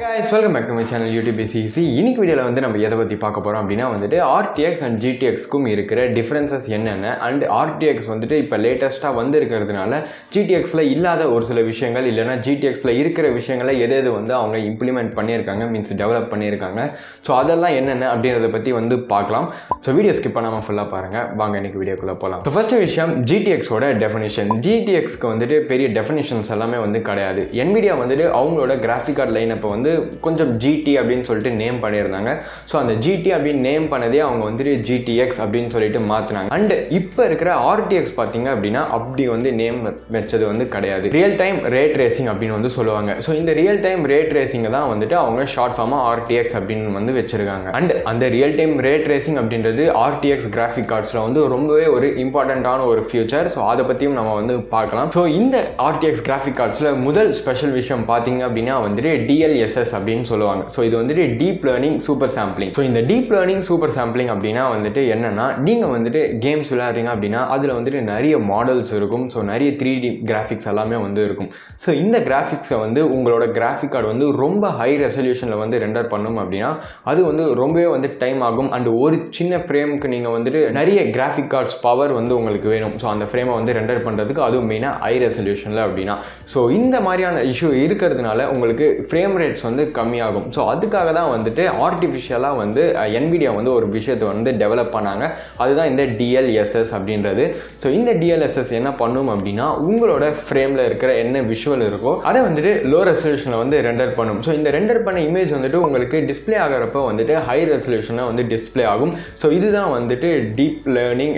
guys, welcome back to my channel YouTube BCC. இன்னைக்கு வீடியோல வந்து நம்ம எதை பத்தி பார்க்க போறோம் அப்படினா வந்துட்டு RTX and GTX க்கும் இருக்கிற டிஃபரன்சஸ் என்னென்ன and RTX வந்துட்டு இப்ப லேட்டஸ்டா வந்திருக்கிறதுனால GTX ல இல்லாத ஒரு சில விஷயங்கள் இல்லனா GTX ல இருக்கிற விஷயங்களை எது வந்து அவங்க இம்ப்ளிமென்ட் பண்ணிருக்காங்க மீன்ஸ் டெவலப் பண்ணிருக்காங்க. சோ அதெல்லாம் என்னென்ன அப்படிங்கறத பத்தி வந்து பார்க்கலாம். சோ வீடியோ ஸ்கிப் பண்ணாம ஃபுல்லா பாருங்க. வாங்க இன்னைக்கு வீடியோக்குள்ள போலாம். சோ ஃபர்ஸ்ட் விஷயம் GTX ஓட டெஃபினிஷன். GTX க்கு வந்துட்டு பெரிய டெஃபினிஷன்ஸ் எல்லாமே வந்து கிடையாது. Nvidia வந்துட்டு அவங்களோட கிராஃபிக் கார்டு லைனப் வந்து கொஞ்சம் GT அப்படின்னு சொல்லிட்டு நேம் பண்ணியிருந்தாங்க. ஸோ அந்த GT அப்படின்னு நேம் பண்ணதே அவங்க வந்துட்டு GTX அப்படின்னு சொல்லிட்டு மாற்றினாங்க. அண்ட் இப்போ இருக்கிற RTX பார்த்தீங்க அப்படின்னா அப்படி வந்து நேம் வச்சது வந்து கிடையாது. ரியல் டைம் ரே ட்ரேசிங் அப்படின்னு வந்து சொல்லுவாங்க. ஸோ இந்த ரியல் டைம் ரே ட்ரேசிங்கை தான் வந்துட்டு அவங்க ஷார்ட் ஃபார்மாக RTX அப்படின்னு வந்து வச்சிருக்காங்க. அண்ட் அந்த ரியல் டைம் ரே ட்ரேசிங் அப்படின்றது RTX கிராஃபிக் கார்ட்ஸில் வந்து ரொம்பவே ஒரு இம்பார்ட்டண்ட்டான ஒரு ஃபியூச்சர். ஸோ அதை பற்றியும் நம்ம வந்து பார்க்கலாம். ஸோ இந்த RTX கிராஃபிக் கார்ட்ஸில் முதல் ஸ்பெஷல் விஷயம் பார்த்தீங்க அப்படின்னா வந்துட்டு DLSS அப்படின்னு சொல்லுவாங்க. ஸோ இது வந்துட்டு deep learning super sampling. So இந்த டீப் லேர்னிங் சூப்பர் சாம்பிளிங் அப்படின்னா வந்துட்டு என்னன்னா, நீங்கள் வந்துட்டு கேம்ஸ் விளையாடுறீங்க அப்படின்னா அதில் வந்துட்டு நிறைய மாடல்ஸ் இருக்கும். ஸோ நிறைய 3D கிராஃபிக்ஸ் எல்லாமே வந்து இருக்கும். ஸோ இந்த கிராஃபிக்ஸை வந்து உங்களோட கிராஃபிக் கார்டு வந்து ரொம்ப ஹை ரெசல்யூஷனில் வந்து ரெண்டர் பண்ணும் அப்படின்னா அது வந்து ரொம்பவே வந்து டைம் ஆகும். அண்ட் ஒரு சின்ன ஃப்ரேமுக்கு நீங்கள் வந்துட்டு நிறைய கிராஃபிக் கார்ட்ஸ் பவர் வந்து உங்களுக்கு வேணும். ஸோ அந்த ஃப்ரேமை வந்து ரெண்டர் பண்ணுறதுக்கு அதுவும் மெயினாக ஹை ரெசல்யூஷனில் அப்படின்னா ஸோ இந்த மாதிரியான இஷ்யூ இருக்கிறதுனால உங்களுக்கு ஃப்ரேம் ரேட்ஸ் வந்து கம்மியாகும். ஸோ அதுக்காக தான் வந்துட்டு ஆர்டிஃபிஷியலாக வந்து Nvidia வந்து ஒரு விஷயத்தை வந்து டெவலப் பண்ணாங்க. அதுதான் இந்த DLSS அப்படின்றது. ஸோ இந்த DLSS என்ன பண்ணும் அப்படின்னா உங்களோட ஃப்ரேமில் இருக்கிற என்ன விஷுவல் இருக்கோ அதை வந்துட்டு லோ ரெசல்யூஷனில் வந்து ரெண்டர் பண்ணும். ஸோ இந்த ரெண்டர் பண்ண இமேஜ் வந்துட்டு உங்களுக்கு டிஸ்பிளே ஆகிறப்ப வந்துட்டு ஹை ரெசல்யூஷனில் வந்து டிஸ்பிளே ஆகும். ஸோ இதுதான் வந்துட்டு டீப் லேர்னிங்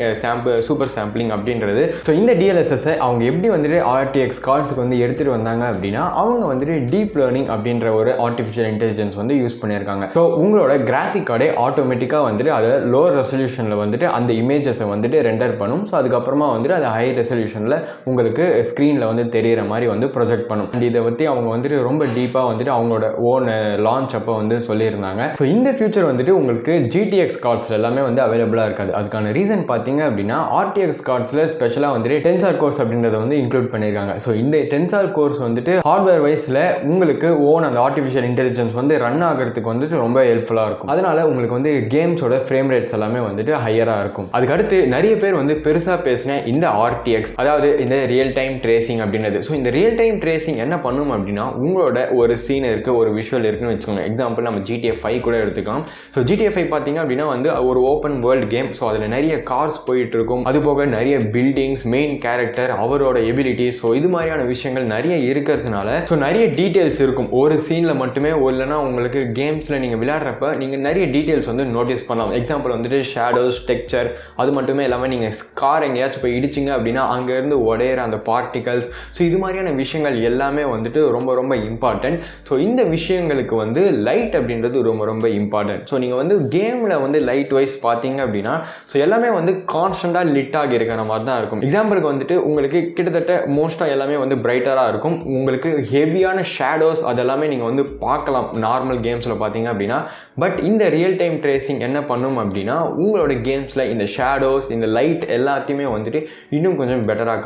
சூப்பர் சாம்பிளிங் அப்படின்றது. ஸோ இந்த DLSS அவங்க எப்படி வந்துட்டு RTX கார்ட்ஸுக்கு வந்து எடுத்துகிட்டு வந்தாங்க அப்படின்னா அவங்க வந்துட்டு டீப் லேர்னிங் அப்படின்ற ஒரு ஆர்டிஃபிஷியல் இன்டெலிஜென்ஸ் வந்து யூஸ் பண்ணியிருக்காங்க. ஸோ உங்களோட கிராஃபிக் கார்டே ஆட்டோமேட்டிக்காக வந்துட்டு அதை லோ ரெசல்யூஷனில் வந்துட்டு அந்த இமேஜஸை வந்துட்டு ரெண்டர் பண்ணும். ஸோ அதுக்கப்புறமா வந்துட்டு அது ஹை ரெசல்யூஷனில் உங்களுக்கு ஸ்க்ரீனில் வந்து தெரிகிற மாதிரி வந்து ப்ரொஜெக்ட் பண்ணும். அண்ட் இதை பற்றி அவங்க வந்துட்டு ரொம்ப டீப்பாக வந்துட்டு அவங்களோட ஓன் லான்ச் அப்போ வந்து சொல்லியிருந்தாங்க. ஸோ இந்த ஃபியூச்சர் வந்துட்டு உங்களுக்கு GTX கார்ட்ஸில் எல்லாமே வந்து அவைலபிளாக இருக்காது. அதுக்கான ரீசன் பார்த்தீங்க அப்படின்னா RTX கார்ட்ஸில் ஸ்பெஷலாக வந்துட்டு டென்சார் கோர்ஸ் அப்படின்றத வந்து இன்க்ளூட் பண்ணியிருக்காங்க. ஸோ இந்த டென்சார் கோர்ஸ் வந்துட்டு ஹார்ட்வேர் வைஸில் உங்களுக்கு ஓன் அந்த ஆர்டிஃபிஷியல் இன்டெலிஜென்ஸ் வந்து ரன் ஆகிறதுக்கு வந்துட்டு ரொம்ப ஹெல்ப்ஃபுல்லாக இருக்கும். அதனால உங்களுக்கு வந்து கேம்ஸோட ஃப்ரேம் ரேட்ஸ் எல்லாமே வந்துட்டு ஹையராக இருக்கும். அதுக்கடுத்து நிறைய பேர் வந்து பெருசாக பேசின இந்த RTX அதாவது இந்த ரியல் டைம் ட்ரேசிங் அப்படின்றது. ஸோ இந்த ரியல் டைம் ட்ரேசிங் என்ன பண்ணும் அப்படின்னா உங்களோட ஒரு சீன் இருக்குது, ஒரு விஷுவல் இருக்குன்னு வச்சுக்கோங்க. எக்ஸாம்பிள் நம்ம GTA 5 கூட எடுத்துக்கலாம். ஸோ GTA 5 பார்த்தீங்க அப்படின்னா வந்து ஒரு ஓப்பன் வேர்ல்டு கேம். ஸோ அதில் நிறைய கார்ஸ் போயிட்டு இருக்கும். அது போக நிறைய பில்டிங்ஸ், மெயின் கேரக்டர், அவரோட எபிலிட்டிஸ், ஸோ இது மாதிரியான விஷயங்கள் நிறைய இருக்கிறதுனால ஸோ நிறைய டீட்டெயில்ஸ் இருக்கும். ஒரு சீனில் மட்டுமே இல்லைனா உங்களுக்கு கேம்ஸில் நீங்கள் விளையாடுறப்ப நீங்கள் நிறைய டீட்டெயில்ஸ் வந்து நோட்டீஸ் பண்ணலாம். எக்ஸாம்பிள் வந்துட்டு ஷேடோஸ், டெக்ஸ்சர், அது மட்டுமே இல்லாமல் நீங்கள் கார் எங்கேயாச்சும் போய் இடிச்சிங்க அப்படின்னா அங்கேருந்து உடையிற அந்த பார்ட்டிகல்ஸ், ஸோ இது மாதிரியான விஷயங்கள் எல்லாமே வந்துட்டு ரொம்ப ரொம்ப இம்பார்ட்டன்ட். ஸோ இந்த விஷயங்களுக்கு வந்து லைட் அப்படின்றது ரொம்ப ரொம்ப இம்பார்ட்டன்ட். ஸோ நீங்கள் வந்து கேமில் வந்து லைட் வைஸ் பார்த்தீங்க அப்படின்னா ஸோ எல்லாமே வந்து கான்ஸ்டண்ட்டாக லிட் ஆகி இருக்கிற மாதிரி தான் இருக்கும். எக்ஸாம்பிளுக்கு வந்துட்டு உங்களுக்கு கிட்டத்தட்ட மோஸ்ட்டாக எல்லாமே வந்து பிரைட்டராக இருக்கும். உங்களுக்கு ஹெவியான ஷேடோஸ் அதெல்லாமே நீங்கள் வந்து பார்க்கலாம் நார்மல் கேம்ஸில் பார்த்தீங்க அப்படின்னா. பட் இந்த ரியல் டைம் ட்ரேசிங் என்ன பண்ணும் அப்படின்னா உங்களோட கேம்ஸில் இந்த ஷேடோஸ், இந்த லைட் எல்லாத்தையுமே வந்துட்டு இன்னும் கொஞ்சம் பெட்டராக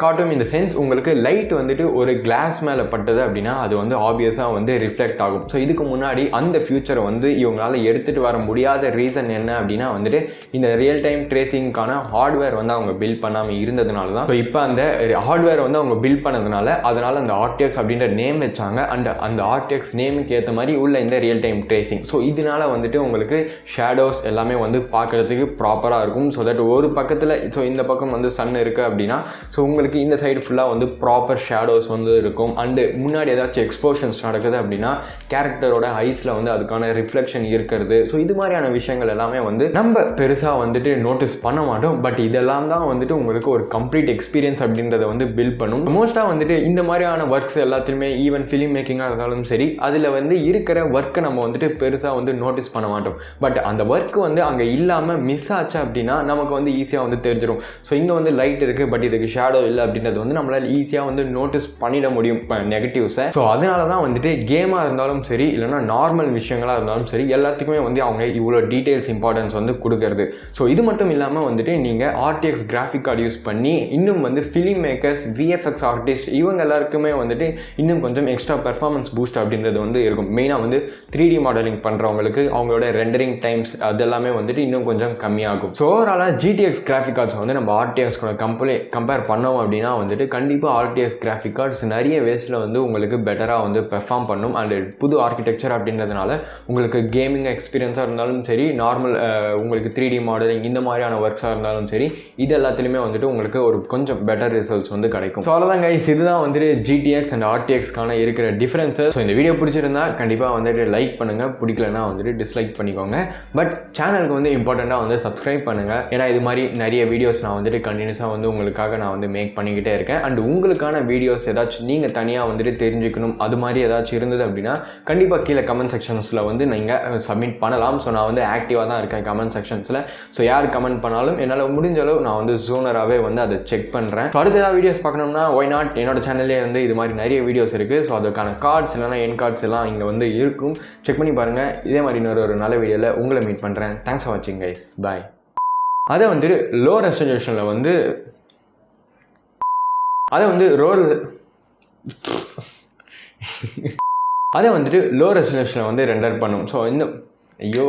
காட்டும். இந்த சென்ஸ் உங்களுக்கு லைட் வந்துட்டு ஒரு கிளாஸ் மேலே பட்டது அப்படின்னா அது வந்து ஆப்வியஸாக வந்து ரிஃப்ளெக்ட் ஆகும். ஸோ இதுக்கு முன்னாடி அந்த ஃபியூச்சரை வந்து இவங்களால எடுத்துகிட்டு வர முடியாத ரீசன் என்ன அப்படின்னா வந்துட்டு இந்த ரியல் டைம் ட்ரேசிங்கான ஹார்ட்வேர் வந்து அவங்க பில்ட் பண்ணாமல் இருந்ததுனால தான். ஸோ இப்போ அந்த ஹார்ட்வேர் வந்து அவங்க பில்ட் பண்ணதுனால அதனால் அந்த RTX அப்படின்ற நேம் வச்சாங்க. அண்ட் அந்த RTX நேமுக்கு ஏற்ற மாதிரி உள்ள இந்த ரியல் டைம் ட்ரேசிங். ஸோ இதனால வந்துட்டு உங்களுக்கு ஷேடோஸ் எல்லாமே வந்து பார்க்குறதுக்கு ப்ராப்பராக இருக்கும். ஸோ தட் ஒரு பக்கத்தில் ஸோ இந்த பக்கம் வந்து சன் இருக்குது அப்படின்னா ஸோ உங்களுக்கு இந்த சைடு ஃபுல்லாக வந்து ப்ராப்பர் ஷேடோஸ் வந்து இருக்கும். அண்டு முன்னாடி ஏதாச்சும் எக்ஸ்போஷன்ஸ் நடக்குது அப்படின்னா கேரக்டரோட ஐஸில் வந்து அதுக்கான ரிஃப்ளெக்ஷன் இருக்கிறது. ஸோ இது மாதிரியான விஷயங்கள் எல்லாமே வந்து நம்ம பெருசாக வந்துட்டு நோட்டீஸ் பண்ண மாட்டோம். பட் இதெல்லாம் தான் வந்துட்டு உங்களுக்கு ஒரு கம்ப்ளீட் எக்ஸ்பீரியன்ஸ் அப்படின்றத வந்து பில்ட் பண்ணும். மோஸ்ட்டாக வந்துட்டு இந்த மாதிரியான ஒர்க்ஸ் எல்லாத்தையுமே ஈவன் ஃபிலிம் மேக்கிங்காக இருந்தாலும் சரி அதில் வந்து இருக்கிற ஒர்க்கை நம்ம வந்துட்டு பெருசாக வந்து நோட்டீஸ் பண்ண மாட்டோம். பட் அந்த ஒர்க் வந்து அங்கே இல்லாமல் மிஸ் ஆச்சு அப்படின்னா நமக்கு வந்து ஈஸியாக வந்து தெரிஞ்சிடும். ஸோ இங்கே வந்து லைட் இருக்குது பட் இதுக்கு ஷேடோ இல்லை அப்படின்றது வந்து நம்மளால் ஈஸியாக வந்து நோட்டீஸ் பண்ணிட முடியும் நெகட்டிவ்ஸை. ஸோ அதனால தான் வந்துட்டு கேமாக இருந்தாலும் சரி இல்லைனா நார்மல் விஷயங்களாக இருந்தாலும் சரி எல்லாத்துக்குமே வந்து அவங்க இவ்வளோ டீட்டெயில்ஸ் இம்பார்ட்டன்ஸ் வந்து கொடுக்கறது. ஸோ இது மட்டும் இல்லாமல் வந்துட்டு நீங்கள் RTX கிராஃபிக் கார்டு யூஸ் பண்ணி இன்னும் வந்து ஃபிலிம் மேக்கர்ஸ், VFX ஆர்டிஸ்ட் இவங்க எல்லாருக்குமே வந்துட்டு இன்னும் கொஞ்சம் எக்ஸ்ட்ரா பெர்ஃபார்மன்ஸ் பூஸ்ட் அப்படின்றது வந்து இருக்கும். மெயினாக வந்து 3D மாடலிங் பண்ணுறவங்களுக்கு அவங்களோட ரெண்டரிங் டைம்ஸ் அதெல்லாமே வந்துட்டு இன்னும் கொஞ்சம் கம்மியாகும். ஸோ ஓவராலாக GTX கிராஃபிக் கார்ட்ஸ் வந்து நம்ம RTX கூட கம்பேர் பண்ணோம் அப்படின்னா வந்துட்டு கண்டிப்பாக RTX கிராஃபிக் கார்ட்ஸ் நிறைய வேஸில் வந்து உங்களுக்கு பெட்டராக வந்து பெர்ஃபார்ம் பண்ணும். அண்ட் புது ஆர்கிடெக்சர் அப்படின்றதுனால உங்களுக்கு கேமிங் எக்ஸ்பீரியன்ஸாக இருந்தாலும் சரி, நார்மல் உங்களுக்கு 3D மாடலிங் இந்த மாதிரியான ஒர்க்ஸாக இருந்தாலும் சரி, இது எல்லாத்துலேயுமே வந்துட்டு உங்களுக்கு ஒரு கொஞ்சம் பெட்டர் ரிசல்ட்ஸ் வந்து கிடைக்கும். ஸோ அவ்வளோதான் கைஸ், இதுதான் வந்துட்டு GTX அண்ட் RTXக்கான இருக்கிற டிஃப்ரென்ஸஸ். ஸோ இந்த வீடியோ பிடிச்சிருந்தா கண்டிப்பாக வந்துட்டு லைக் பண்ணுங்கள், பிடிக்கலன்னா வந்துட்டு டிஸ்லைக் பண்ணிக்கோங்க. பட் சேனலுக்கு வந்து இம்பார்ட்டண்ட்டாக வந்து சப்ஸ்கிரைப் பண்ணுங்கள். ஏன்னா இது மாதிரி நிறைய வீடியோஸ் நான் வந்துட்டு கண்டினியூஸாக வந்து உங்களுக்காக நான் வந்து மேக் பண்ணிக்கிட்டே இருக்கேன். அண்ட் உங்களுக்கான வீடியோஸ் ஏதாச்சும் நீங்கள் தனியாக வந்துட்டு தெரிஞ்சுக்கணும் அது மாதிரி ஏதாச்சும் இருந்தது அப்படின்னா கண்டிப்பாக கீழே கமெண்ட் செக்ஷன்ஸில் வந்து நீங்கள் சப்மிட் பண்ணலாம். ஸோ நான் வந்து ஆக்டிவாக தான் இருக்கேன் கமெண்ட் செக்ஷன்ஸில். ஸோ யார் கமெண்ட் பண்ணாலும் என்னால் முடிஞ்ச அளவு நான் வந்து ஜூனராகவே வந்து அதை செக் பண்ணுறேன். ஸோ அடுத்த ஏதாவது வீடியோஸ் பார்க்கணும்னா ஒய் நாட், என்னோட சேனல்லே வந்து இது மாதிரி நிறைய வீடியோஸ் இருக்குது. ஸோ அதுக்கான கார்ட்ஸ் இல்லைனா என் கார்ட்ஸ் எல்லாம் இங்கே வந்து இருக்கும், செக் பண்ணி பாருங்கள். இதே மாதிரி இன்னொரு நல்ல வீடியோவில் உங்களை மீட் பண்ணுறேன். தேங்க்ஸ் ஃபார் வாட்சிங் கைஸ், பாய். அதை வந்துட்டு லோ ரெசல்யூஷனில் வந்து லோ ரெசல்யூஷனில் வந்து ரெண்டர் பண்ணும். ஸோ இந்த ஐயோ